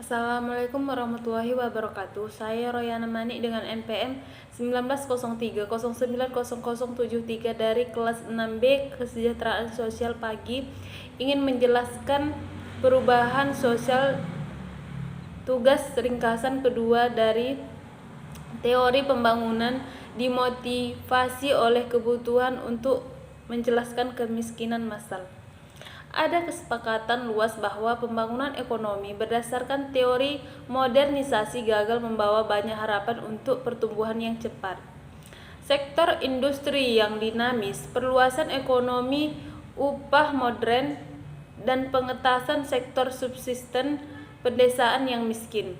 Assalamualaikum warahmatullahi wabarakatuh. Saya Royana Mani dengan NPM 1903090073 dari kelas 6B Kesejahteraan Sosial Pagi ingin menjelaskan perubahan sosial tugas ringkasan kedua dari teori pembangunan dimotivasi oleh kebutuhan untuk menjelaskan kemiskinan massal. Ada kesepakatan luas bahwa pembangunan ekonomi berdasarkan teori modernisasi gagal membawa banyak harapan untuk pertumbuhan yang cepat. Sektor industri yang dinamis, perluasan ekonomi upah modern, dan pengetasan sektor subsisten pedesaan yang miskin.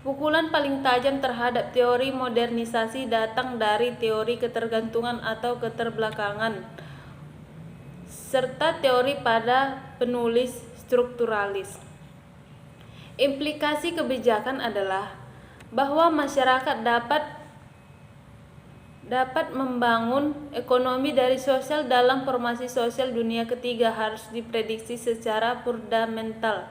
Pukulan paling tajam terhadap teori modernisasi datang dari teori ketergantungan atau keterbelakangan serta teori pada penulis strukturalis. Implikasi kebijakan adalah bahwa masyarakat dapat membangun ekonomi dari sosial dalam formasi sosial dunia ketiga harus diprediksi secara fundamental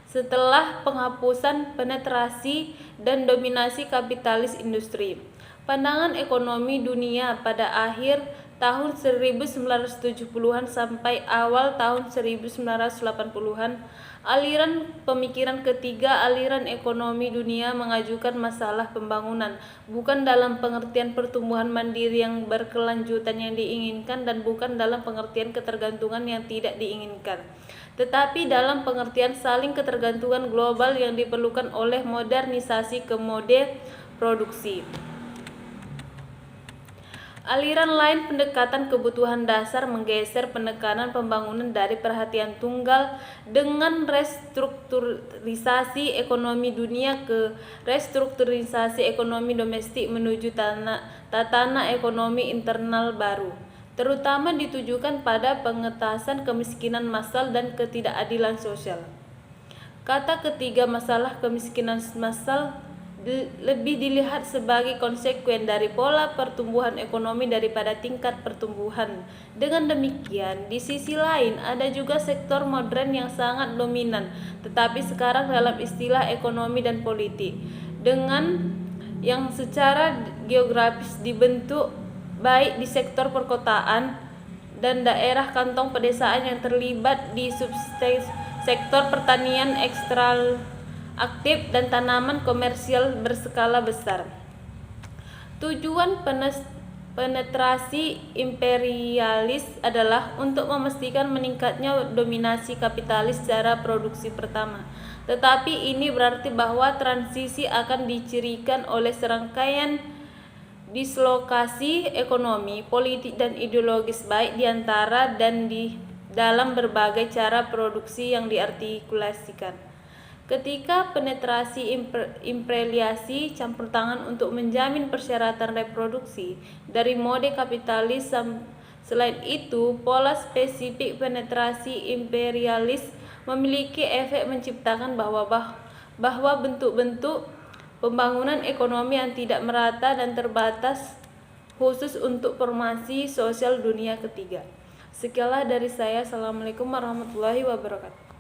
setelah penghapusan penetrasi dan dominasi kapitalis industri. Pandangan ekonomi dunia pada akhir tahun 1970-an sampai awal tahun 1980-an, aliran pemikiran ketiga aliran ekonomi dunia mengajukan masalah pembangunan, bukan dalam pengertian pertumbuhan mandiri yang berkelanjutan yang diinginkan dan bukan dalam pengertian ketergantungan yang tidak diinginkan, tetapi dalam pengertian saling ketergantungan global yang diperlukan oleh modernisasi ke mode produksi. Aliran lain pendekatan kebutuhan dasar menggeser penekanan pembangunan dari perhatian tunggal dengan restrukturisasi ekonomi dunia ke restrukturisasi ekonomi domestik menuju tatanan ekonomi internal baru, terutama ditujukan pada pengentasan kemiskinan massal dan ketidakadilan sosial. Kata ketiga, masalah kemiskinan massal lebih dilihat sebagai konsekuen dari pola pertumbuhan ekonomi daripada tingkat pertumbuhan. Dengan demikian, di sisi lain ada juga sektor modern yang sangat dominan, tetapi sekarang dalam istilah ekonomi dan politik, dengan yang secara geografis dibentuk baik di sektor perkotaan dan daerah kantong pedesaan yang terlibat di sektor pertanian ekstraktif aktif dan tanaman komersial berskala besar. Tujuan penetrasi imperialis adalah untuk memastikan meningkatnya dominasi kapitalis secara produksi pertama. Tetapi ini berarti bahwa transisi akan dicirikan oleh serangkaian dislokasi ekonomi, politik dan ideologis baik di antara dan di dalam berbagai cara produksi yang diartikulasikan. Ketika penetrasi imperialisasi campur tangan untuk menjamin persyaratan reproduksi dari mode kapitalis, selain itu pola spesifik penetrasi imperialis memiliki efek menciptakan bahwa bentuk-bentuk pembangunan ekonomi yang tidak merata dan terbatas khusus untuk formasi sosial dunia ketiga. Sekianlah dari saya. Assalamualaikum warahmatullahi wabarakatuh.